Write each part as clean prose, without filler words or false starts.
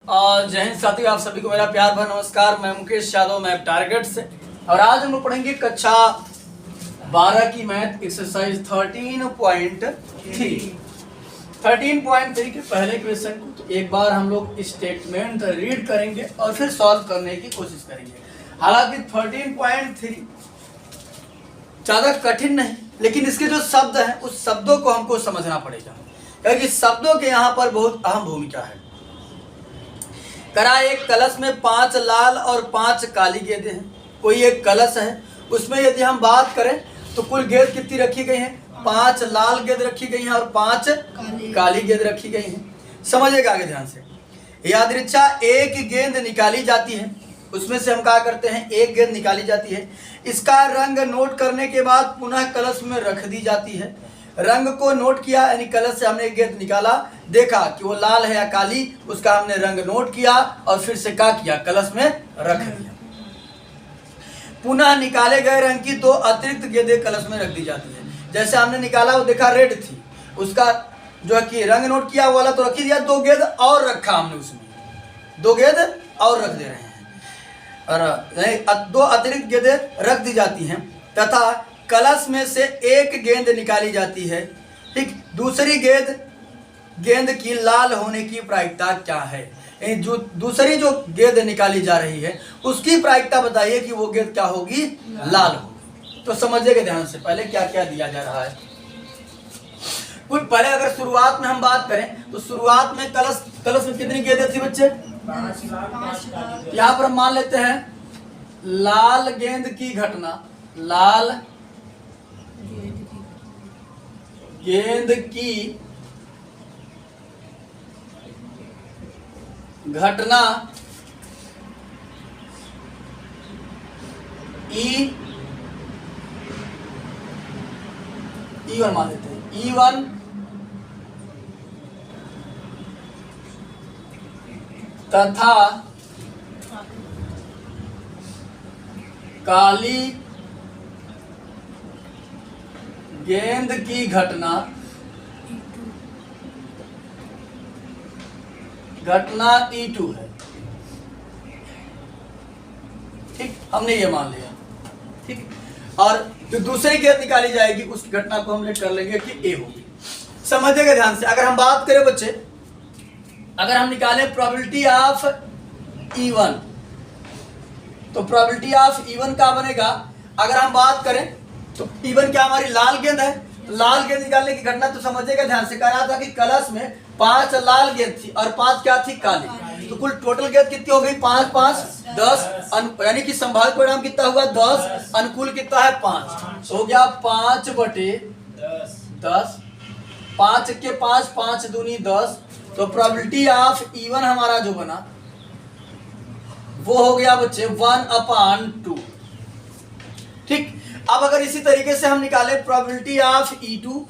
और जय हिंद साथियों, आप सभी को मेरा प्यार भरा नमस्कार। मैं मुकेश यादव, मैप टारगेट से। और आज हम लोग पढ़ेंगे कक्षा 12 की मैथ एक्सरसाइज 13.3 के पहले क्वेश्चन को तो एक बार हम लोग स्टेटमेंट रीड करेंगे और फिर सॉल्व करने की कोशिश करेंगे। हालांकि 13.3 ज्यादा कठिन नहीं, लेकिन इसके जो शब्द हैं उस शब्दों को हमको समझना पड़ेगा, क्योंकि शब्दों के यहाँ पर बहुत अहम भूमिका है। करा एक कलश में 5 लाल और 5 काली गेंदें हैं। कोई एक कलश है, उसमें यदि हम बात करें तो कुल गेंद कितनी रखी गई हैं? 5 लाल गेंद रखी गई हैं और 5 काली गेंद रखी गई हैं। समझिएगा आगे ध्यान से। यादृच्छा एक गेंद निकाली जाती है, उसमें से हम क्या करते हैं, एक गेंद निकाली जाती है। इसका रंग नोट करने के बाद पुनः कलश में रख दी जाती है। रंग को नोट किया, यानी कलश से हमने एक गेंद निकाला, देखा कि वो लाल है या काली, उसका हमने रंग नोट किया और फिर से क्या किया, कलश में रख दिया। पुनः निकाले गए रंग की 2 अतिरिक्त गेंदें कलश में रख दी जाती है। जैसे हमने निकाला, वो देखा रेड थी, उसका जो है कि रंग नोट किया वाला तो रख ही दिया, 2 गेंद और रखा हमने, उसमें 2 गेंद और रख दे रहे हैं और 2 अतिरिक्त गेंदें रख दी जाती हैं तथा कलश में से एक गेंद निकाली जाती है। ठीक, दूसरी गेंद की लाल होने की प्रायिकता क्या है? जो दूसरी जो गेंद निकाली जा रही है उसकी प्रायिकता बताइए कि वो गेंद क्या होगी, लाल होगी। तो समझिएगा ध्यान से, पहले क्या क्या दिया जा रहा है। कुछ पहले अगर शुरुआत में हम बात करें तो शुरुआत में कलश में कितनी गेंदें थी बच्चे? 5। यहाँ पर हम मान लेते हैं लाल गेंद की घटना, लाल गेंद की घटना E1 मान लेते हैं, E1 तथा काली गेंद की घटना E2 है। ठीक, हमने ये मान लिया। ठीक, और जो दूसरी गेंद निकाली जाएगी उस घटना को हम लेट कर लेंगे कि ए होगी। समझिएगा ध्यान से। अगर हम बात करें बच्चे, अगर हम निकालें प्रोबेबिलिटी ऑफ E1, तो प्रोबेबिलिटी ऑफ E1 क्या बनेगा? अगर हम बात करें तो E1 क्या हमारी लाल गेंद है, लाल गेंद निकालने की घटना तो समझिएगा ध्यान से। कहा था कि कलश में 5 लाल गेंद थी और 5 क्या थी, काली। तो कुल टोटल गेंद कितनी हो गई? 5 5 10, यानी कि संभावित परिणाम कितना हुआ? 10। अनुकूल कितना है? 5। हो गया 5/10। 5 के 5, 5 दूनी 10। तो प्रोबेबिलिटी ऑफ E1 हमारा जो बना वो हो गया बच्चे 1/2। ठीक, अब अगर इसी तरीके से हम निकाले प्रोबेबिलिटी ऑफ E2,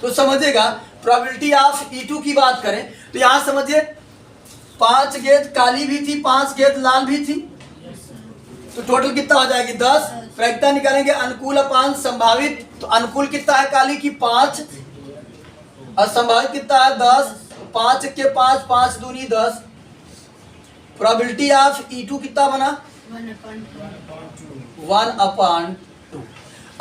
तो समझिएगा प्रोबेबिलिटी ऑफ E2 की बात करें तो यहां समझिए 5 गेंद काली भी थी, 5 गेंद लाल भी थी, तो टोटल कितना हो जाएगी? 10। प्रायिकता निकालेंगे अनुकूल अपान संभावित, तो अनुकूल कितना है काली की? 5 और संभावित कितना है? 10। 5 के 5, 5 दूनी 10। प्रोबेबिलिटी ऑफ E2 कितना बना? 1/2।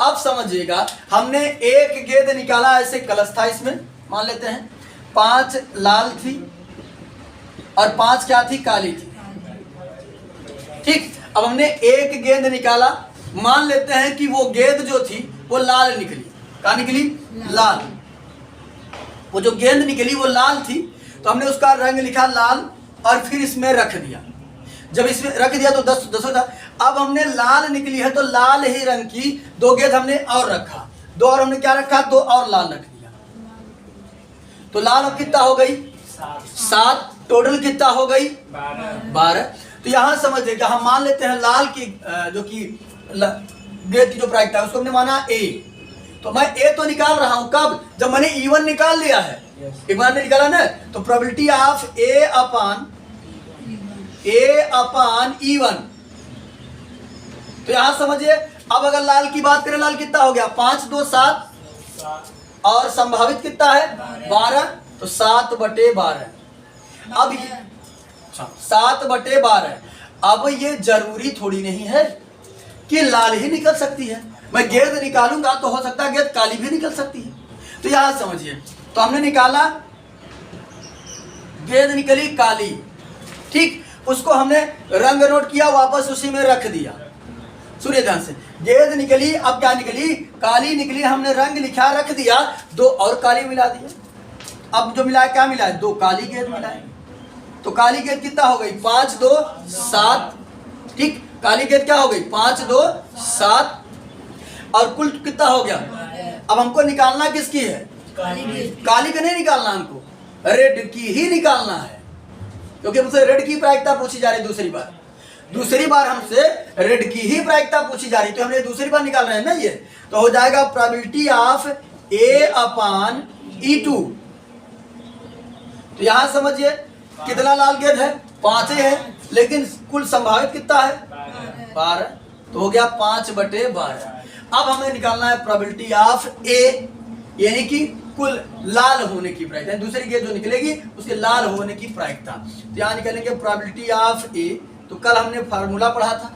अब समझिएगा, हमने एक गेंद निकाला, ऐसे कलश था, इसमें मान लेते हैं 5 लाल थी और 5 क्या थी, काली थी। ठीक, अब हमने एक गेंद निकाला, मान लेते हैं कि वो गेंद जो थी वो लाल निकली। क्या निकली? लाल। वो जो गेंद निकली वो लाल थी, तो हमने उसका रंग लिखा लाल और फिर इसमें रख दिया। जब इसमें रख दिया तो 10 था। अब हमने लाल निकली है तो लाल ही रंग की 2 गेंद हमने और रखा, 2 और हमने क्या रखा, 2 और लाल रख दिया। तो लाल अब कितना हो गई? 7। टोटल कितना हो गई? 12। तो यहां समझिएगा, हम मान लेते हैं लाल की जो कि गेंद की जो प्रायिकता है उसको हमने माना A। तो मैं A तो निकाल रहा हूं, कब? जब मैंने E1 निकाल लिया है। E1 ने निकाला ना, तो प्रोबेबिलिटी ऑफ A/E1। तो यहां समझिए, अब अगर लाल की बात करें, लाल कितना हो गया? 5 2 7 और संभावित कितना है? 12। तो 7/12। अब 7/12। अब ये जरूरी थोड़ी नहीं है कि लाल ही निकल सकती है, मैं गेंद निकालूंगा तो हो सकता है गेंद काली भी निकल सकती है। तो यहां समझिए, तो हमने निकाला, गेंद निकली काली, ठीक, उसको हमने रंग नोट किया, वापस उसी में रख दिया। सुनिए ध्यान से, गेंद निकली, अब क्या निकली, काली निकली, हमने रंग लिखा, रख दिया, 2 और काली मिला दिया। अब जो मिला है क्या मिला है, 2 काली गेंद मिला है। तो काली गेंद कितना हो गई, 5 2 7, ठीक, काली गेंद क्या हो गई, 5 2 7, और कुल कितना हो गया। अब हमको निकालना किसकी है, काली का नहीं निकालना, हमको रेड की ही निकालना है, क्योंकि हमसे रेड की प्रायिकता पूछी जा रही है। दूसरी बार हमसे रेड की ही प्रायिकता पूछी जा रही है, तो हमने दूसरी बार निकाल रहे हैं ना ये, तो हो जाएगा प्रोबेबिलिटी ऑफ A/E2। तो यहां समझिए कितना लाल गेंद है, 5 है, लेकिन कुल संभावित कितना है, 12, तो हो गया 5/12। अब हमें निकालना है प्रोबेबिलिटी ऑफ A, यानी कि कुल लाल होने की प्रायिकता, दूसरी गेंद जो निकलेगी उसके लाल होने की प्रायिकता। तो यहाँ निकलेंगे प्रोबेबिलिटी ऑफ A, तो कल हमने फार्मूला पढ़ा था,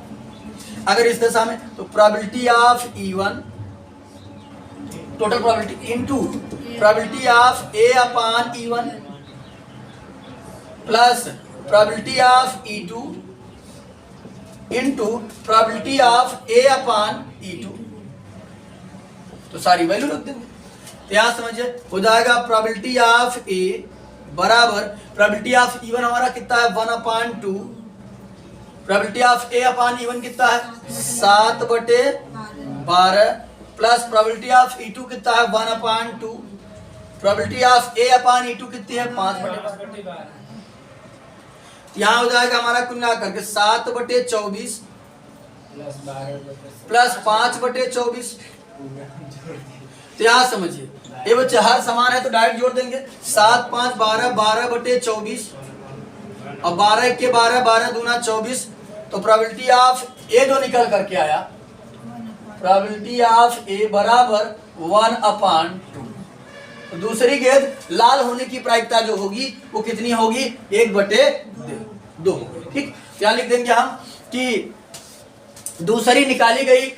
अगर इस दशा में तो probability of E1 total probability into probability of A/E1 plus probability of E2 into probability of A/E2, तो सारी वैल्यू रख देंगे। तो यहां समझिए हो जाएगा प्रोबेबिलिटी ऑफ A बराबर प्रोबेबिलिटी ऑफ E1 हमारा कितना है, 1/2, प्रोबेबिलिटी ऑफ A/E1 कितना है, 7/12, प्लस प्रोबेबिलिटी ऑफ E2 कितना है, 1/2, प्रोबेबिलिटी ऑफ A/E2 कितनी है, 5/12। यहाँ हो जाएगा हमारा कुल मिला करके 7/24 प्लस 5/24। तो यहाँ समझिए ये बच्चे हर समान है तो डायरेक्ट जोड़ देंगे, 7 5 12, 12/24 और 12 के 12, 12 दूना 24। तो प्रोबेबिलिटी ऑफ ए जो निकल करके आया, प्रोबेबिलिटी ऑफ ए बराबर 1/2। तो दूसरी गेंद लाल होने की प्रायिकता जो होगी वो कितनी होगी, 1/2 होगी, ठीक। क्या लिख देंगे हम कि दूसरी निकाली गई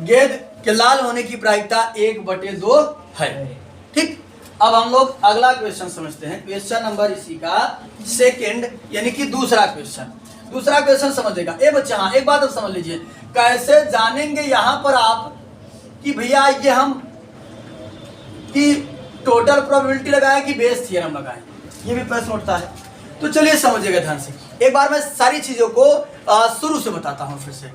गेंद के लाल होने की प्रायिकता 1/2 है, ठीक। अब हम लोग अगला क्वेश्चन समझते हैं, क्वेश्चन नंबर इसी का सेकंड, यानी कि दूसरा क्वेश्चन समझेगा। ए बच्चे हाँ एक बात अब समझ लीजिए, कैसे जानेंगे यहाँ पर आप कि भैया ये हम कि टोटल प्रोबेबिलिटी लगाएं कि बेस थ्योरम लगाएं, ये भी प्रश्न उठता है। तो चलिए समझिएगा ध्यान से, एक बार मैं सारी चीजों को शुरू से बताता हूँ। फिर से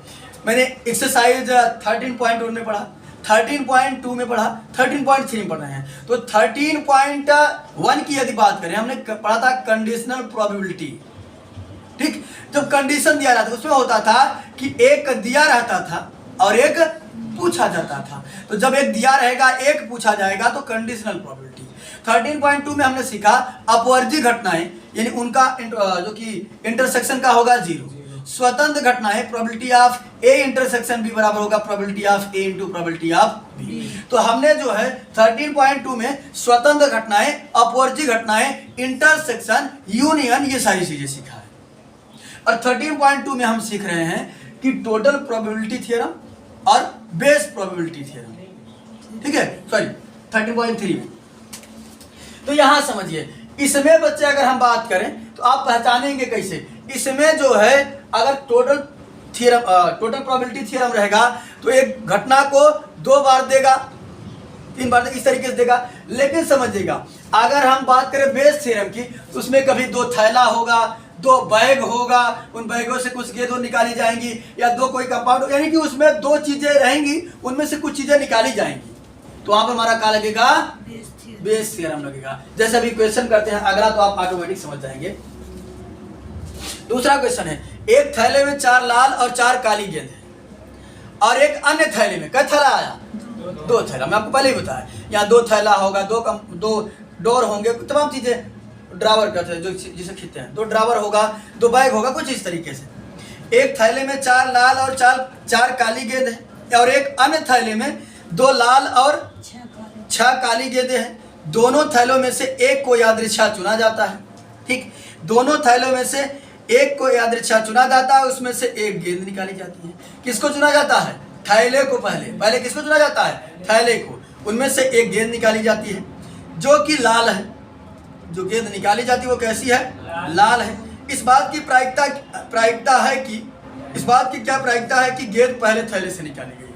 मैंने एक्सरसाइज 13.1 में पढ़ा, 13.2 में पढ़ा, 13.3 में पढ़ रहे हैं। तो 13.1 की यदि बात करें, हमने पढ़ा था कंडीशनल प्रोबेबिलिटी, ठीक। जब कंडीशन दिया जाता था उसमें होता था कि एक दिया रहता था और एक पूछा जाता था। तो जब एक दिया रहेगा एक पूछा जाएगा तो कंडीशनल प्रोबेबिलिटी। 13.2 में हमने सीखा अपवर्जी घटनाएं, यानी उनका जो कि इंटरसेक्शन का होगा 0। स्वतंत्र घटनाएं probability of A intersection B बराबर होगा probability of A into probability of B. तो हमने जो है 13.2 में स्वतंत्र घटनाएं, अपवर्जी घटनाएं, इंटरसेक्शन, यूनियन, ये सारी चीजें सीखा है। और 13.2 में हम सीख रहे हैं कि टोटल प्रोबेबिलिटी थ्योरम और बेस प्रोबेबिलिटी थ्योरम, ठीक है, सॉरी 13.3 में। तो यहां समझिए, इसमें बच्चे अगर हम बात करें तो आप पहचानेंगे कैसे, इसमें जो है अगर टोटल प्रोबेबिलिटी थ्योरम रहेगा तो एक घटना को 2 बार देगा, 3 बार इस तरीके से देगा। लेकिन समझिएगा अगर हम बात करें बेस थ्योरम की तो उसमें कभी 2 थैला होगा, 2 बैग होगा, उन बैगों से कुछ गेंदें निकाली जाएंगी, या 2 कोई कंपाउंड, यानी कि उसमें 2 चीजें रहेंगी, उनमें से कुछ चीजें निकाली जाएंगी। तो वहां पर हमारा क्या लगेगा, बेस थ्योरम लगेगा। जैसे अभी क्वेश्चन करते हैं अगला, तो आप ऑटोमेटिक समझ जाएंगे। दूसरा क्वेश्चन है, एक थैले में 4 लाल और 4 काली गेंद है, और एक अन्य थैले में क्या थैला आया, 2 थैला। मैं आपको पहले ही बताया, यहाँ 2 थैला होगा, 2 डोर होंगे, तमाम चीजें, ड्रावर कहते हैं जो जिसे खींचते हैं, 2 ड्रावर होगा, 2 बैग होगा, कुछ इस तरीके से। एक थैले में 4 लाल और 4 काली गेंद है, और एक अन्य थैले में 2 लाल और 6 काली गेंदें हैं। दोनों थैलों में से एक को यादृच्छा चुना जाता है। ठीक, दोनों थैलों में से एक को यादृच्छा चुना जाता है, उसमें से एक गेंद निकाली जाती है। किसको चुना जाता है? थैले को। पहले किसको चुना जाता है? थैले को। उनमें से एक गेंद निकाली जाती है जो कि लाल है। जो गेंद निकाली जाती है वो कैसी है? लाल है। इस बात की प्रायिकता है कि इस बात की क्या प्रायिकता है कि गेंद पहले थैले से निकाली गई है।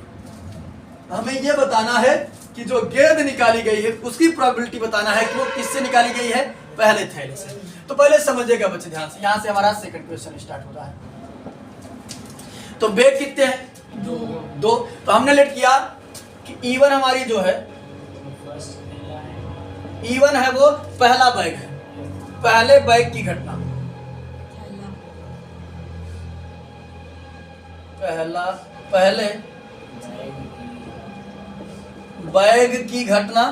हमें ये बताना है कि जो गेंद निकाली गई है उसकी प्रोबेबिलिटी बताना है कि वो किससे निकाली गई है? पहले थैले से। तो पहले समझिएगा बच्चे ध्यान से, यहां से हमारा सेकंड क्वेश्चन स्टार्ट हो रहा है। तो बेग कितने हैं? दो। तो हमने लेट किया कि E1 हमारी जो है E1 है वो पहला बैग है, पहले बैग की घटना, पहले बैग की घटना।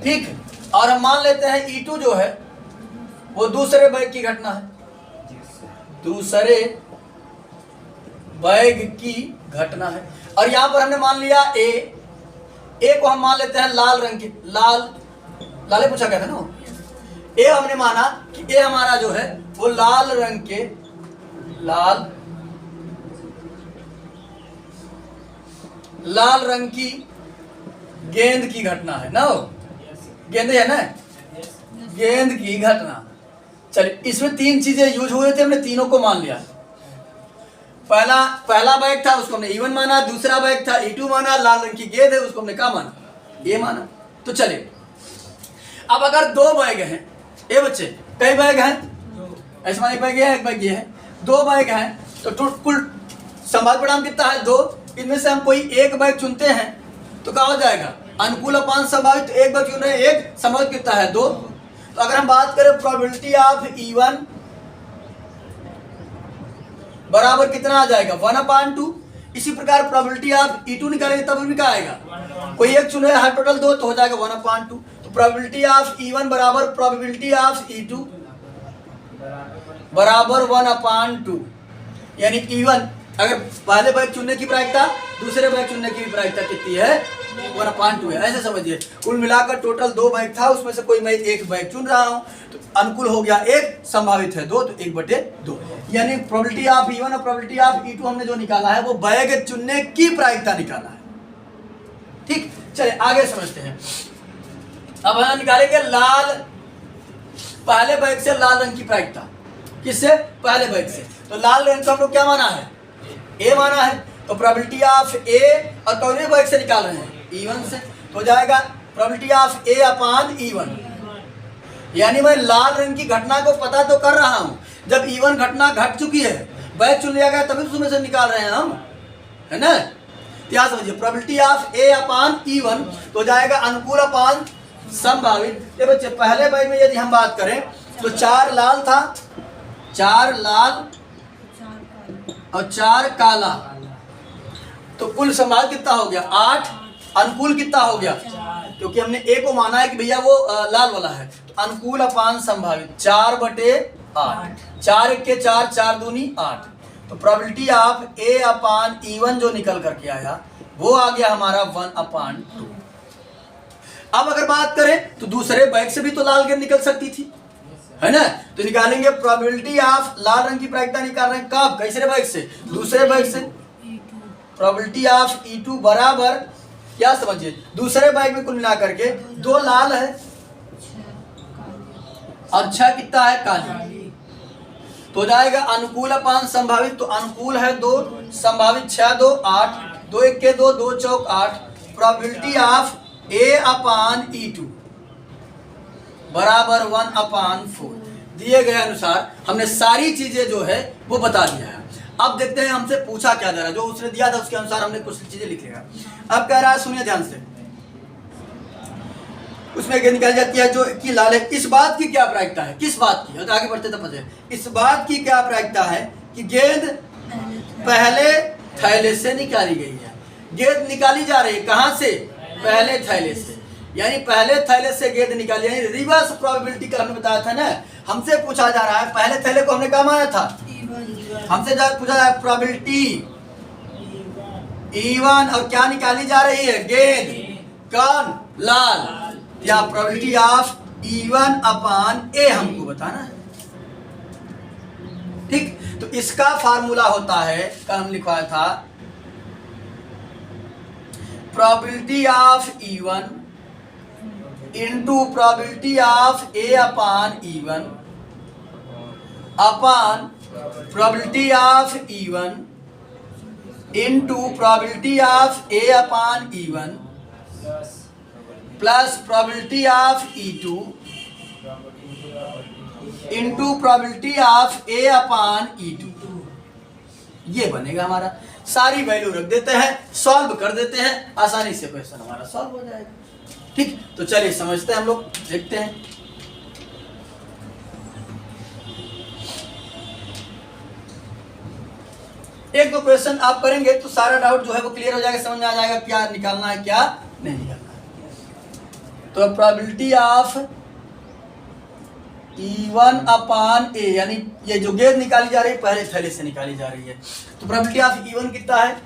ठीक, और हम मान लेते हैं E2 जो है वो दूसरे बैग की घटना है, दूसरे बैग की घटना है। और यहां पर हमने मान लिया ए को हम मान लेते हैं लाल रंग की, लाले पूछा गया था ना, ए हमने माना कि ए हमारा जो है वो लाल रंग की गेंद की घटना है ना, गेंद है ना, गेंद की घटना। चलिए, इसमें तीन चीजें यूज हुए थे, हमने तीनों को मान लिया। पहला बैग था उसको हमने E1 माना, दूसरा बैग था E2 माना, लाल रंग की गेंद है उसको हमने क्या माना? ए माना। तो चलिए, अब अगर दो बैग हैं, ए बच्चे कई बैग हैं? ऐसा एक बैग है, एक बैग ये है, दो बैग हैं, तो कुल संभावित परिणाम कितना है? दो। इनमें से हम कोई एक बैग चुनते हैं तो क्या हो जाएगा? अनुकूल अपान संभावित। तो एक बैग चुन रहे हैं, एक संभावित कितना है? दो। तो अगर हम बात करें प्रोबेबिलिटी ऑफ E1 बराबर कितना आ जाएगा? 1/2। इसी प्रकार प्रोबेबिलिटी ऑफ E2 निकालेंगे तब भी क्या आएगा? कोई एक चुने हर टोटल दो तो हो जाएगा 1/2। तो प्रोबेबिलिटी ऑफ E1 बराबर प्रोबेबिलिटी ऑफ E2 बराबर 1/2। यानी E1 अगर पहले बैग चुनने की प्रायिकता, दूसरे बैग चुनने की भी प्रायिकता कितनी है? 1/2 है। ऐसे समझिए, कुल मिलाकर टोटल दो बैग था, उसमें से कोई मैं एक बैग चुन रहा हूं तो अनुकूल हो गया एक, संभावित है दो, तो 1/2। यानी प्रोबेबिलिटी ऑफ E1 और प्रोबेबिलिटी ऑफ E2 हमने जो निकाला है वो बैग चुनने की प्रायिकता निकाला है। ठीक, चलिए आगे समझते हैं। अब हम निकालेंगे पहले बैग से लाल रंग की प्रायिकता। किससे? पहले बैग से। तो लाल रंग को हम लोग क्या माना है? ए माना है। तो प्रोबेबिलिटी ऑफ ए, और कौन बैग से निकाल रहे हैं? E1 से। तो जाएगा probability of A upon E1। यानी मैं लाल रंग की घटना को पता तो कर रहा हूं, जब E1 घटना घट चुकी है, बैग चुन लिया गया, तभी उसमें से निकाल रहे हैं हम, है ना? क्या समझिए, probability of A upon E1 तो जाएगा अनुकूल अपान संभावित। ये बच्चे पहले बैग में यदि हम बात करें तो 4 लाल था, 4 लाल और 4 काला, तो कुल संभावित कितना हो गया? 8। अनुकूल कितना हो गया? क्योंकि हमने ए को माना है कि भैया वो लाल वाला है, तो अनुकूल अपान संभावित 4/8। 4 के 4, 4 दूनी 8। तो probability of A upon E1 जो निकल करके आया वो आ गया हमारा 1/2। अब अगर बात करें तो दूसरे बैग से भी तो लाल गेंद निकल सकती थी, है ना? तो निकालेंगे प्रोबेबिलिटी ऑफ लाल रंग की प्रायिकता निकाल रहे हैं कब? कैसे बैग से? दूसरे बैग से। प्रोबेबिलिटी ऑफ E2 बराबर क्या समझिए, दूसरे बैग में कुल मिला करके 2 लाल है और 6 कितना है? काली। तो जाएगा अनुकूल अपान संभावित, तो अनुकूल है 2, संभावित 6 2 8, 2 1 के 2, 2 चौक 8। Probability of A upon E2 बराबर 1/4। दिए गए अनुसार हमने सारी चीजें जो है वो बता दिया है। अब देखते हैं हमसे पूछा क्या जा रहा है, जो उसने दिया था उसके अनुसार हमने कुछ चीजें लिख लिया। अब कह रहा है, सुनिए ध्यान से, उसमें गेंद निकाली जाती है जो कि लाल है। इस बात की क्या प्रायिकता है? किस बात की? तो आगे बढ़ते तब पता है। इस बात की क्या प्रायिकता है कि गेंद पहले थैले से निकाली गई है। गेंद निकाली जा रही है कहां से? पहले थैले से। यानी पहले थैले से गेंद निकाली, यानी रिवर्स प्रोबेबिलिटी का हमने बताया था ना। हमसे पूछा जा रहा है, पहले थैले को हमने क्या माना था? हमसे पूछा जा रहा है प्रोबेबिलिटी E1 और क्या निकाली जा रही है? गेंद। कौन? लाल। या प्रोबेबिलिटी ऑफ E1 अपान ए हमको बताना है। ठीक, तो इसका फार्मूला होता है, कल हम लिखवाया था, probability of E1 into probability of A upon E1 upon probability of E1 into probability of A upon E1 plus probability of E2 into probability of A upon E2। ये बनेगा हमारा। सारी वैल्यू रख देते हैं, सॉल्व कर देते हैं, आसानी से क्वेश्चन हमारा सॉल्व हो जाएगा। ठीक, तो चलिए समझते हैं हम लोग, देखते हैं। एक दो क्वेश्चन आप करेंगे तो सारा डाउट जो है वो क्लियर हो जाएगा, समझ में आ जाएगा क्या निकालना है क्या नहीं निकालना है। तो प्रोबेबिलिटी ऑफ E1 अपान ए, यानी ये जो गेज निकाली जा रही है पहले थैले से निकाली जा रही है, तो प्रोबेबिलिटी ऑफ E1 कितना है?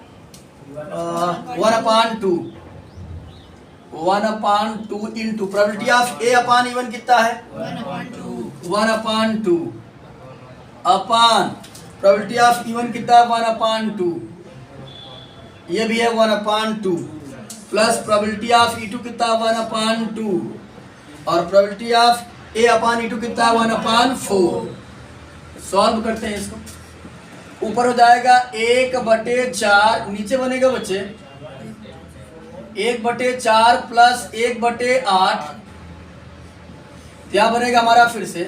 1/2 into probability of A upon E1 कितना है? 1/2 अपान प्रोबेबिलिटी ऑफ E1 कितना है? 1/2, ये भी है 1/2 प्लस प्रोबेबिलिटी ऑफ E2 कितना है? 1/2 और probability of A upon E2 कितना है? 1/4। सॉल्व करते हैं इसको। ऊपर हो जाएगा 1/4, नीचे बनेगा बच्चे 1/4 प्लस 1/8, क्या बनेगा हमारा? फिर से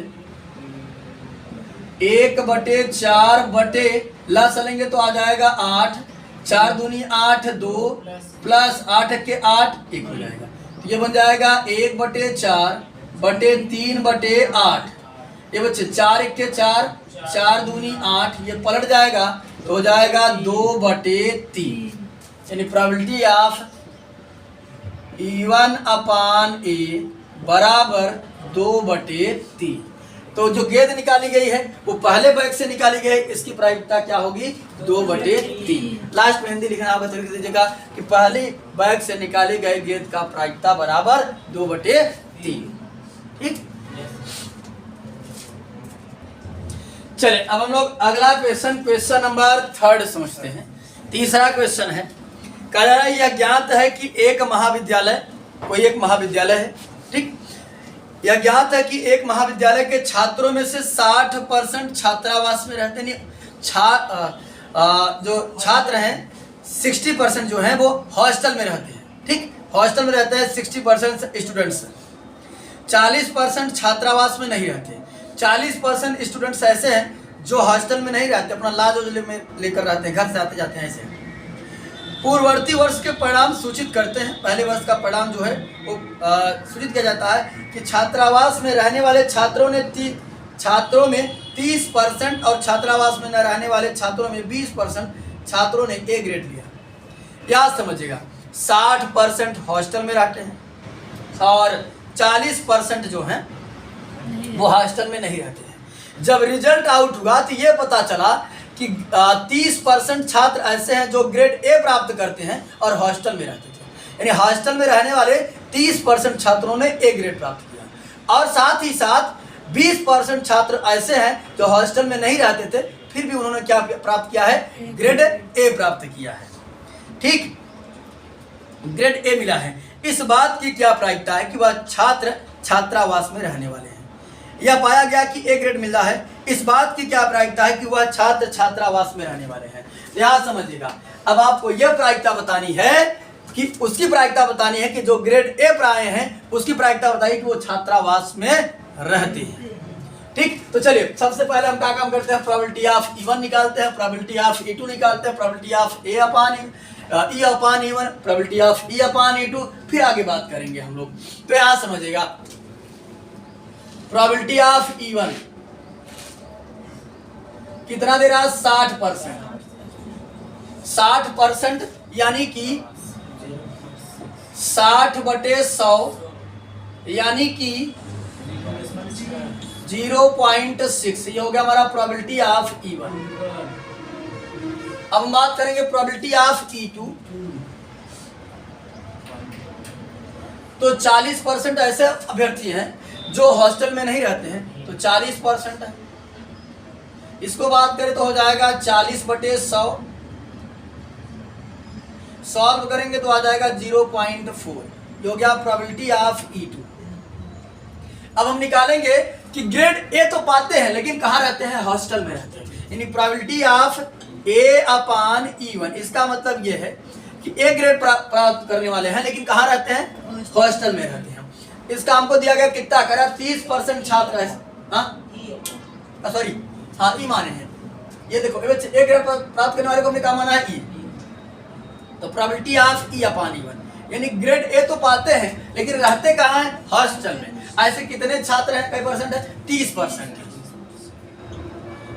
1/4 बटे लस लेंगे तो आ जाएगा 8, 4 दूनी 8, 2 प्लस 8 के 8, 1 हो जाएगा। तो ये बन जाएगा 1/4 बटे 3/8। ये बच्चे 4 1 के 4, 4 दूनी 8, ये पलट जाएगा तो हो जाएगा 2/3, यानी प्रोबेबिलिटी ऑफ E1 अपान ए बराबर 2/3। तो जो गेंद निकाली गई है वो पहले बैग से निकाली गई, इसकी प्रायिकता क्या होगी? 2/3। लास्ट में हिंदी लिखना आपको तरीके दीजिएगा कि पहली बैग से निकाली गई गेंद का प्रायिकता बराबर 2/3। ठीक, चलिए अब हम लोग अगला क्वेश्चन नंबर 3 समझते हैं। तीसरा क्वेश्चन है, कह रहा है यह ज्ञात है कि एक महाविद्यालय, कोई एक महाविद्यालय है, ठीक, यह ज्ञात है कि एक महाविद्यालय के छात्रों में से 60% छात्रावास में रहते हैं, जो छात्र हैं 60% जो हैं वो हॉस्टल में रहते हैं। ठीक, हॉस्टल में रहते हैं 60% स्टूडेंट्स, 40% छात्रावास में नहीं रहते। 40% स्टूडेंट्स ऐसे हैं जो हॉस्टल में नहीं रहते, अपना लाज में लेकर रहते हैं, घर से आते जाते हैं। ऐसे पूर्ववर्ती वर्ष के परिणाम सूचित करते हैं। पहले वर्ष का परिणाम जो है वो सूचित किया जाता है कि छात्रावास में रहने वाले छात्रों में 30% और छात्रावास में न रहने वाले छात्रों में 20% छात्रों ने ए ग्रेड लिया। याद समझिएगा, 60% हॉस्टल में रहते हैं और 40% जो हैं वो हॉस्टल में नहीं रहते हैं। जब रिजल्ट आउट हुआ तो ये पता चला कि 30% छात्र ऐसे हैं जो ग्रेड ए प्राप्त करते हैं और हॉस्टल में रहते थे, यानी हॉस्टल में रहने वाले 30% छात्रों ने ए ग्रेड प्राप्त किया। और साथ ही साथ 20% छात्र ऐसे हैं जो हॉस्टल में नहीं रहते थे, फिर भी उन्होंने क्या प्राप्त किया है? ग्रेड ए प्राप्त किया है। ठीक, ग्रेड ए मिला है। इस बात की क्या प्रायिकता है कि वह छात्र छात्रावास में रहने वाले हैं। यह पाया गया कि ए ग्रेड मिला है, इस बात की क्या प्रायिकता है कि वह छात्र छात्रावास में रहने वाले हैं। यहाँ समझिएगा, अब आपको यह प्रायिकता बतानी है कि उसकी प्रायिकता बतानी है कि जो ग्रेड ए प्राप्त हैं उसकी प्रायिकता बताइए कि वो छात्रावास में रहते हैं। ठीक, तो चलिए सबसे पहले हम क्या काम करते हैं? प्रोबेबिलिटी ऑफ E1 निकालते हैं, प्रोबेबिलिटी ऑफ E2 निकालते हैं, probability of E upon E1, probability of E upon E2, फिर आगे बात करेंगे हम लोग। तो यहाँ समझिएगा, प्रोबेबिलिटी ऑफ E1 कितना दे रहा है? 60%। 60% यानी कि 60/100 यानी कि 0.6, ये हो गया हमारा प्रोबेबिलिटी ऑफ E1। अब हम बात करेंगे प्रोबेबिलिटी ऑफ E2। तो 40% ऐसे अभ्यर्थी हैं जो हॉस्टल में नहीं रहते हैं, तो 40% है। इसको बात करें तो हो जाएगा 40/100, सॉल्व करेंगे तो आ जाएगा 0.4, ये हो गया प्रोबेबिलिटी ऑफ E2। अब हम निकालेंगे कि ग्रेड ए तो पाते हैं लेकिन कहाँ रहते हैं, हॉस्टल में रहते हैं, यानी प्रोबेबिलिटी ऑफ A/E1। इसका मतलब ये है कि ए ग्रेड प्राप्त करने वाले हैं लेकिन कहाँ रहते हैं, हॉस्टल में रहते हैं। इसका हमको दिया गया कितना करा, 30% छात्र है, सॉरी हाँ ई माने हैं। ये देखो ए ग्रेड प्राप्त करने वाले को हमने कहा माना है ई, तो प्रोबेबिलिटी ऑफ E/E1, यानी ग्रेड ए तो पाते हैं लेकिन रहते कहाँ हैं, हॉस्टल में। ऐसे कितने छात्र हैं, कई परसेंट है, 30% है,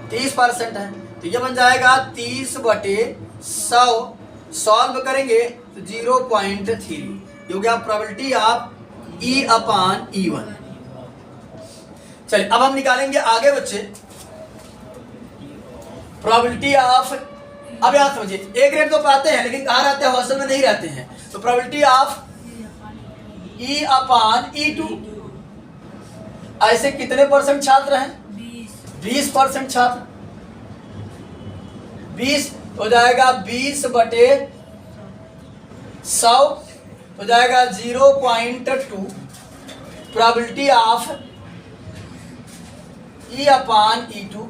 30% है, तो ये बन जाएगा 30/100, सॉल्व करेंगे तो 0.3, ये हो गया प्रोबेबिलिटी ऑफ E/E1। चलिए अब हम निकालेंगे आगे बच्चे प्रोबेबिलिटी ऑफ, अब याद समझिए ए ग्रेड तो पाते हैं लेकिन कहाँ रहते हैं, हॉस्टल में नहीं रहते हैं, तो प्रोबेबिलिटी ऑफ E/E2। ऐसे कितने परसेंट छात्र हैं, 20% छात्र, 20 हो जाएगा 20/100 हो जाएगा 0.2, प्रोबेबिलिटी ऑफ E/E2।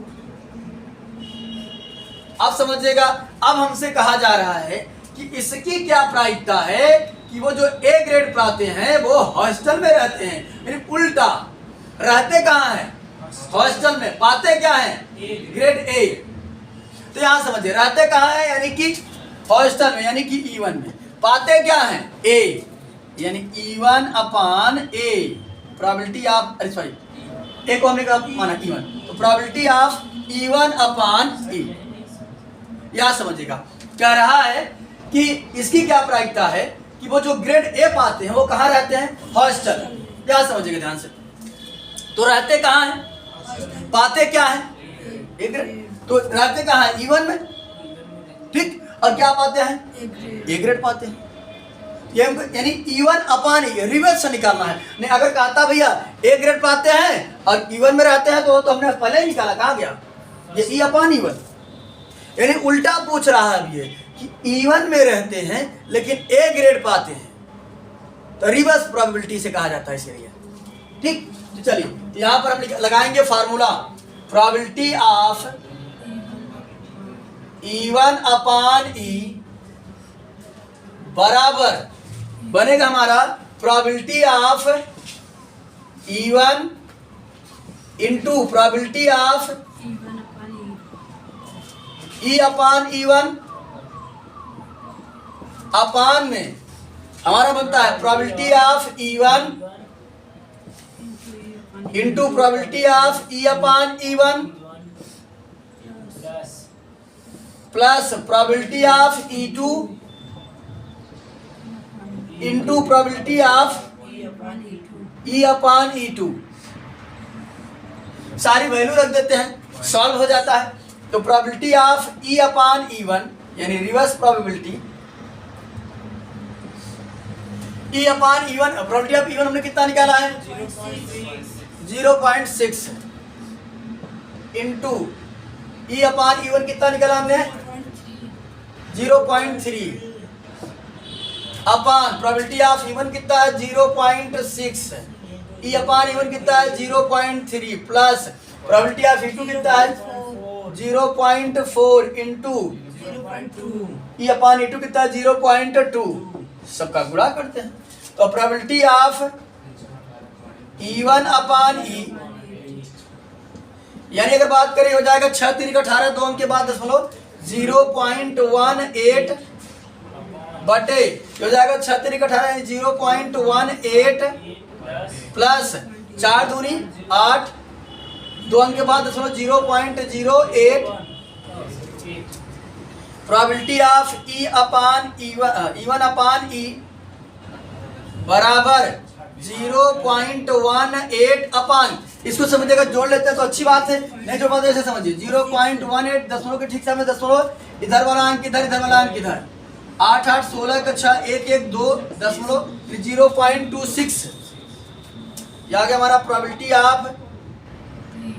अब समझिएगा, अब हमसे कहा जा रहा है कि इसकी क्या प्रायिकता है कि वो जो ए ग्रेड पाते हैं वो हॉस्टल में रहते हैं, यानी उल्टा रहते कहाँ हैं, हॉस्टल में, पाते क्या हैं, ग्रेड ए। तो यहां समझिए रहते कहाँ हैं, यानी कि हॉस्टल में, यानी कि E1 में, पाते क्या हैं, ए, यानी E1/A, प्रोबेबिलिटी ऑफ, अरे सॉरी ए को हमने कहा माना E1, तो प्रोबेबिलिटी ऑफ E1/A। यह समझिएगा कह रहा है कि इसकी क्या प्रायिकता है कि वो जो ग्रेड ए पाते हैं वो कहाँ रहते हैं, हॉस्टल। यह समझिएगा ध्यान से, तो रहते कहाँ हैं, पाते क्या है, ए ग्रेड, तो रहते कहाँ है, E1 में, ठीक, और क्या पाते हैं, ए ग्रेड पाते हैं। ये यानी E1/A रिवर्स से निकालना है। नहीं अगर कहता भैया ए ग्रेड पाते हैं और E1 में रहते हैं तो हमने पहले ही निकाला, कहाँ गया ये E/E1, यानी उल्टा पूछ रहा है अभी कि E1 में रहते हैं लेकिन ए ग्रेड पाते हैं, तो रिवर्स प्रोबेबिलिटी से कहा जाता है इसलिए, ठीक। तो चलिए तो यहां पर हम लगाएंगे फार्मूला, प्रोबेबिलिटी ऑफ E1/E बराबर बनेगा हमारा probability of E1 into probability of E/E1 अपान में हमारा बनता है probability of E1 into probability of E/E1 plus probability of E2 into probability of E/E2। सारी वैल्यू रख देते हैं, सॉल्व हो जाता है, तो प्रोबेबिलिटी ऑफ E/E1 यानी reverse probability E/E1, probability of E1 हमने कितना निकाला है, 0.6 इंटू E/E1 कितना निकाला हमने, 0.3 अपान प्रोबेबिलिटी ऑफ E1 कितना है 0.6, E/E1 कितना है 0.3 प्लस प्रोबेबिलिटी ऑफ E2 कितना है 0.4 इंटू E/E2 कितना है 0.2, सबका गुणा करते हैं, तो प्रोबेबिलिटी ऑफ E1/E यानी अगर बात करें हो जाएगा 6 3 18 2 अंक के बाद 0.18 बटे हो जाएगा 6 3 18 0.18 प्लस 4 दूनी 8 2 अंक के बाद 0.08 प्रोबेबिलिटी ऑफ E/E1 बराबर 0.18 अपान, इसको समझिएगा जोड़ लेते हैं तो अच्छी बात है, नहीं जोड़ पाते ऐसे समझिए 0.18 दशमलव के ठीक सामने दशमलव, इधर वाला अंक इधर, इधर वाला अंक इधर, 8 8 16 का 6 1 1 2 0.26 या गया हमारा probability of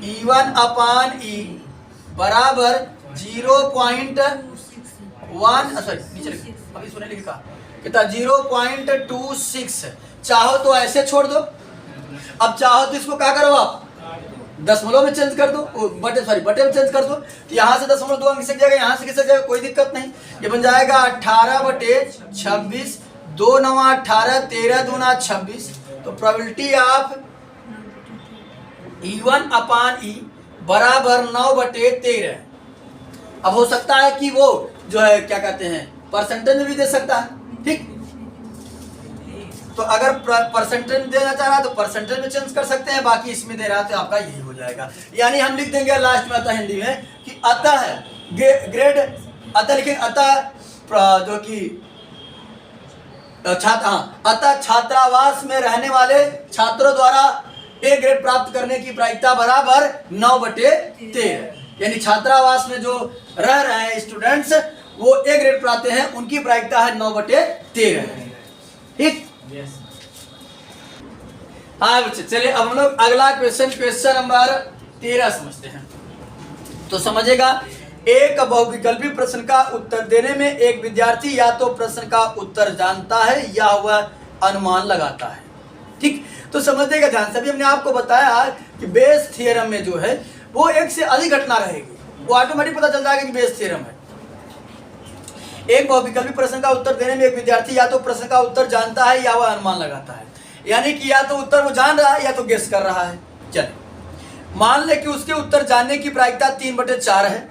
E1 upon E बराबर 0.1 सॉरी नीचे लिखो अभी सुने लिखा कितना 0.26। चाहो तो ऐसे छोड़ दो, अब चाहो तो इसको क्या करो आप दशमलव में चेंज कर दो, बटे में चेंज कर दो, तो यहाँ से 0.2 अंक खिसक जाएगा, यहाँ से खिसक जाएगा, कोई दिक्कत नहीं। ये बन जाएगा 18/26, 2 9 18, 13 दूना 26। तो probability of E1 upon E बराबर 9/13। अब हो सकता है कि वो जो है क्या कहते हैं परसेंटेज में भी दे सकता है, ठीक। तो अगर परसेंटेज देना चाह रहा है तो परसेंटेज में चेंज कर सकते हैं, बाकी इसमें दे रहा है तो आपका यही हो जाएगा। यानी हम लिख देंगे लास्ट में अतः हिंदी में कि अतः ग्रेड अतः लिखेंगे अतः जो कि अतः छात्रावास में रहने वाले छात्रों द्वारा ए ग्रेड प्राप्त करने की प्रायिकता बराबर 9/13। यानी छात्रावास में जो रह रहे हैं स्टूडेंट्स वो ए ग्रेड प्राप्त हैं, उनकी प्रायिकता है 9/13, ठीक। हाँ बच्चे चलिए अब हम लोग अगला क्वेश्चन नंबर 13 समझते हैं। तो समझेगा, एक बहुविकल्पी प्रश्न का उत्तर देने में एक विद्यार्थी या तो प्रश्न का उत्तर जानता है या वह अनुमान लगाता है, ठीक। तो समझिएगा ध्यान से, अभी हमने आपको बताया कि बेस थ्योरम में जो है वो एक से अधिक घटना रहेगी, वो ऑटोमेटिक पता चल जाएगा कि बेस थ्योरम है। एक बहुविकल्पी प्रश्न का उत्तर देने में एक विद्यार्थी या तो प्रश्न का उत्तर जानता है या वह अनुमान लगाता है, यानी कि या तो उत्तर वो जान रहा है या तो गेस कर रहा है। चलिए मान ले कि उसके उत्तर जानने की प्रायिकता 3/4 है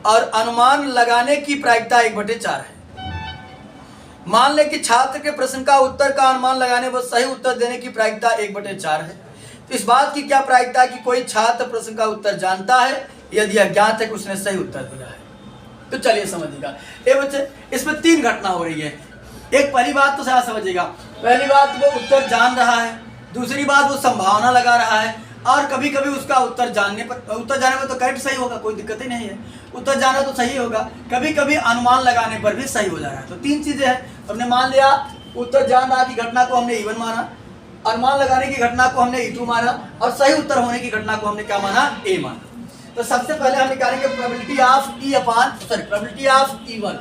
और अनुमान लगाने की प्रायिकता 1/4 है। मान ले कि छात्र के प्रश्न का उत्तर का अनुमान लगाने व सही उत्तर देने की प्रायिकता 1/4 है। तो इस बात की क्या प्रायिकता है कि कोई छात्र प्रश्न का उत्तर जानता है यदि यह ज्ञात है कि उसने सही उत्तर दिया है। तो चलिए समझिएगा, ये बच्चे इसमें 3 घटना हो रही है। एक पहली बात तो सारा समझिएगा, पहली बात वो उत्तर जान रहा है, दूसरी बात वो संभावना लगा रहा है, और कभी कभी उसका उत्तर जाने पर तो करेक्ट सही होगा, कोई दिक्कत ही नहीं है, उत्तर जाना तो सही होगा, कभी कभी अनुमान लगाने पर भी सही हो जा रहा है। तो 3 चीजें हैं। हमने मान लिया उत्तर जान रहा की घटना को हमने E1 माना, अनुमान लगाने की घटना को हमने E2 माना, और सही उत्तर होने की घटना को हमने क्या माना, A माना। तो सबसे पहले हम निकालेंगे probability of probability of E1।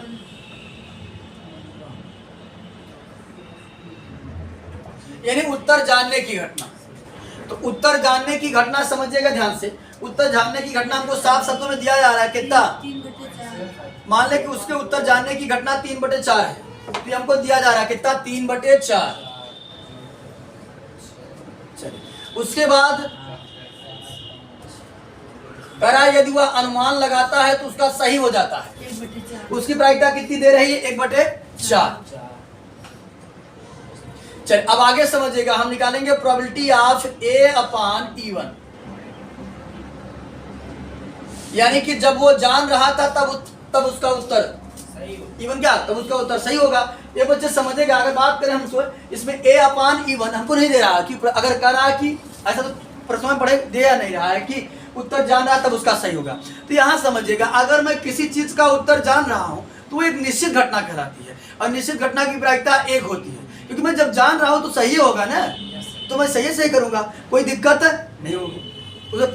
यानी उत्तर जानने की घटना। तो उत्तर जानने की घटना समझिएगा ध्यान से, उत्तर जानने की घटना हमको साफ शब्दों में दिया जा रहा है कितना, मान ले कि उसके उत्तर जानने की घटना 3/4 है, तो हमको दिया जा रहा है कितना 3/4। उसके बाद करा यदि वह अनुमान लगाता है तो उसका सही हो जाता है, उसकी प्रायिकता कितनी दे रही है 1/4। चलिए अब आगे समझिएगा, हम निकालेंगे probability of A upon E1। यानी कि जब वो जान रहा था तब उसका उत्तर E1 क्या, तब उसका उत्तर सही होगा। ये बच्चे समझेगा, अगर बात करें हमसे इसमें A अपान E1 हमको नहीं दे रहा कि अगर कह रहा कि ऐसा तो प्रश्न में पढ़े दिया नहीं रहा है कि उत्तर जान रहा तब उसका सही होगा। तो यहाँ समझिएगा, अगर मैं किसी चीज का उत्तर जान रहा हूँ तो वो एक निश्चित घटना कहलाती है, और निश्चित घटना की प्रायिकता 1 होती है, क्योंकि मैं जब जान रहा हूँ तो सही होगा ना, तो मैं सही करूंगा, कोई दिक्कत नहीं होगी, उसे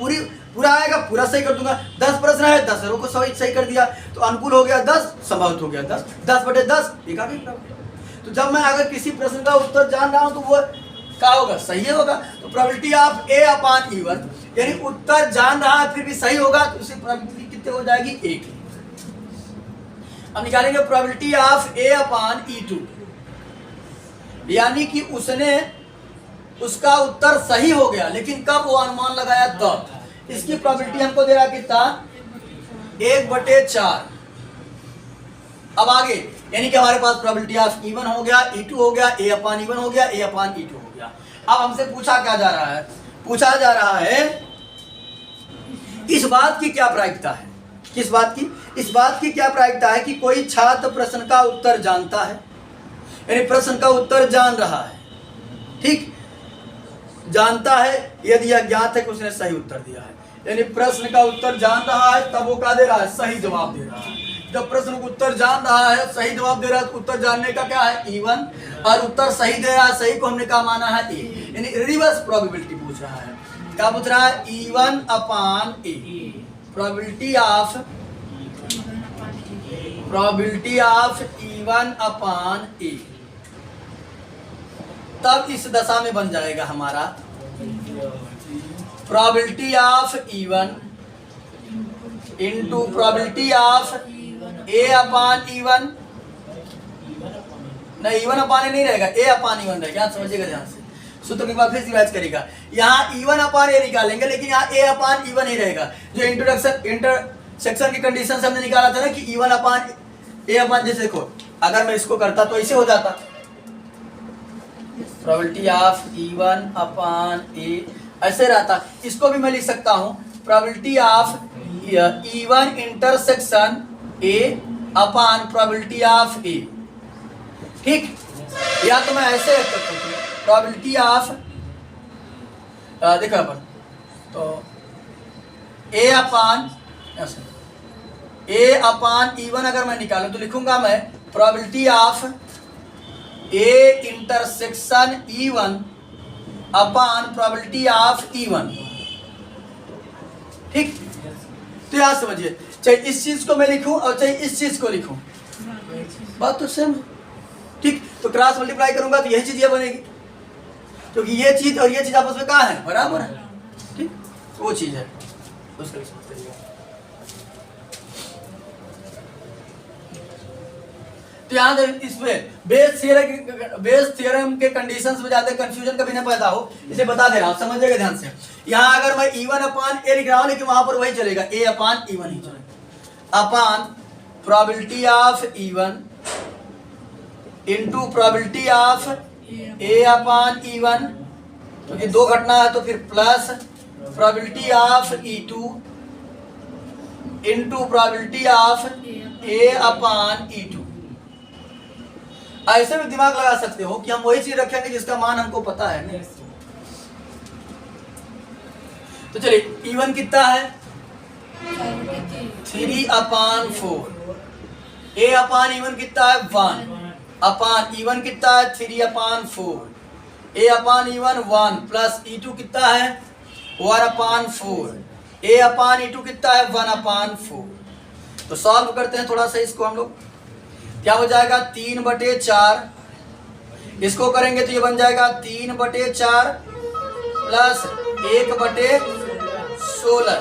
पूरा आएगा, पूरा सही कर दूंगा। 10 प्रश्न है, 10 को सही कर दिया तो अनुकूल हो गया 10, संभावित हो गया 10, 10/10 एक आ गई। तो जब मैं अगर किसी प्रश्न का उत्तर जान रहा हूँ तो वो क्या होगा, सही होगा। तो probability of A upon E1, यानी उत्तर जान रहा है फिर भी सही होगा, तो उसकी प्रोबेबिलिटी कितनी हो जाएगी 1। हम निकालेंगे probability of A upon E2, यानी कि उसका उत्तर सही हो गया, लेकिन कब वो अनुमान लगाया तब। इसकी प्रोबेबिलिटी हमको दे रहा कितना 1/4। अब आगे यानी कि हमारे पास प्रोबेबिलिटी ऑफ E1 हो गया, E2 हो गया, A अपान E1 हो गया, A अपान E2 हो गया। अब हमसे पूछा क्या जा रहा है, पूछा जा रहा है इस बात की क्या प्रायिकता है, किस बात की, इस बात की क्या प्रायिकता है कि कोई छात्र प्रश्न का उत्तर जानता है, यानी प्रश्न का उत्तर जान रहा है, ठीक, जानता है यदि यह ज्ञात है कि उसने सही उत्तर दिया है, यानी प्रश्न का उत्तर जान रहा है तब वो क्या दे रहा है, सही जवाब दे रहा है। जब प्रश्न उत्तर जान रहा है, सही जवाब दे रहा है, तो उत्तर जानने का क्या है E1, और उत्तर सही दे रहा है, सही को हमने क्या माना है A, यानी रिवर्स प्रोबेबिलिटी पूछ रहा है। क्या पूछ रहा है? E1 upon A, probability of E1 upon A। तब इस दशा में बन जाएगा हमारा probability of E1 into probability of A upon E1, नहीं E1 अपान A नहीं रहेगा, A अपान E1 रहेगा। समझिएगा ध्यान से, सूत्र के बाद फिर रिवाइज करेगा। यहाँ E1 अपान A निकालेंगे, लेकिन यहाँ A अपान E1 ही रहेगा। जो इंटरसेक्शन की कंडीशन से हमने निकाला था ना कि E1 अपान A अपान, जैसे देखो अगर मैं इसको करता तो ऐसे हो जाता, probability of E1 upon A ऐसे रहता। इसको भी मैं लिख सकता हूँ probability of E1 intersection A upon probability of A, ठीक। या तो मैं ऐसे रख सकता हूँ प्रोबेबिलिटी ऑफ, देखो अपन तो A अपान E1 अगर मैं निकालूं तो लिखूंगा मैं probability of A intersection E1 upon probability of E1, ठीक। तो याद समझिए, चाहे इस चीज को मैं लिखूं और चाहे इस चीज को लिखूं, बात तो सेम, ठीक। तो क्रॉस मल्टीप्लाई करूंगा तो यही चीज ये बनेगी, क्योंकि ये चीज और ये चीज आपस में कहाँ है? बराबर है, ठीक। वो चीज है उसका तो यहाँ इसमें बेस थ्योरम के कंडीशंस में ज्यादा कंफ्यूजन कभी ना पैदा हो, इसे बता दे रहा हूँ, समझिएगा ध्यान से। यहाँ अगर मैं E1 अपान A लिख रहा हूँ, लेकिन वहां पर वही चलेगा, A अपान E1 ही चलेगा, upon probability of E1 into probability of A upon E1, क्योंकि दो घटना है तो फिर plus probability of E2 into probability of A upon E2। ऐसे भी दिमाग लगा सकते हो कि हम वही चीज रखेंगे जिसका मान हमको पता है। तो चलिए E1 कितना है? 3 अपान 4, A अपान E1 कितना है? 1 अपान E1 कितना है? 3 अपान 4, A upon E1 1 plus E2 कितना है? 1 अपान 4, A अपान E2 कितना है? 1 अपान 4। तो सॉल्व करते हैं थोड़ा सा इसको हम लोग। क्या हो जाएगा? 3/4, इसको करेंगे तो ये बन जाएगा 3/4 प्लस 1/16,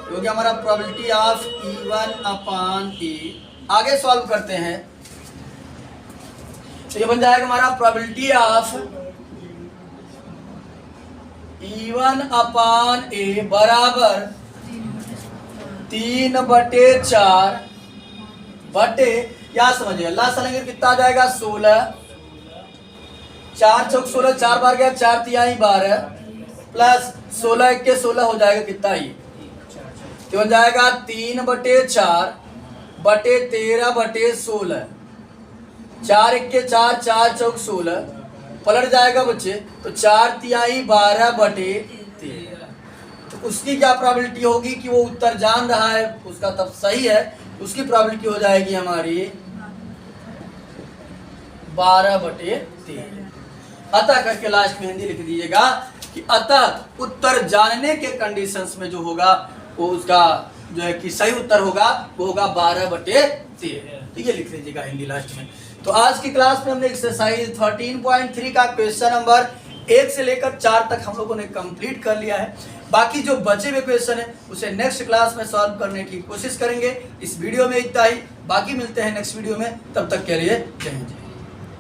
क्योंकि हमारा probability of E1 upon A। आगे सॉल्व करते हैं तो ये बन जाएगा हमारा probability of E1 upon A बराबर 3/4 बटे, यहाँ समझिए लास्ट चलेंगे कितना आ जाएगा? 16, 4 चौक 16, 4 बार गया, 4 तिहाई 12 प्लस 16 1 के 16 हो जाएगा कितना? ही तो बन जाएगा 3/4 बटे 13/16, 4 1 के 4, 4 चौक 16 पलट जाएगा बच्चे, तो 4 तिहाई 12 बटे 13। तो उसकी क्या प्रोबेबिलिटी होगी कि वो उत्तर जान रहा है, उसका तब सही है, उसकी प्रोबेबिलिटी हो जाएगी हमारी 12/13। अतः करके लास्ट में हिंदी लिख दीजिएगा कि अतः उत्तर जानने के कंडीशंस में जो होगा वो उसका जो है कि सही उत्तर होगा वो होगा 12/13। तो ये लिख लीजिएगा हिंदी लास्ट में। तो आज की क्लास में हमने एक्सरसाइज 13.3 का क्वेश्चन नंबर 1 से लेकर 4 तक हम लोगों ने कंप्लीट कर लिया है। बाकी जो बचे हुए क्वेश्चन है उसे नेक्स्ट क्लास में सॉल्व करने की कोशिश करेंगे। इस वीडियो में इतना ही, बाकी मिलते हैं नेक्स्ट वीडियो में, तब तक के लिए जय हिंद।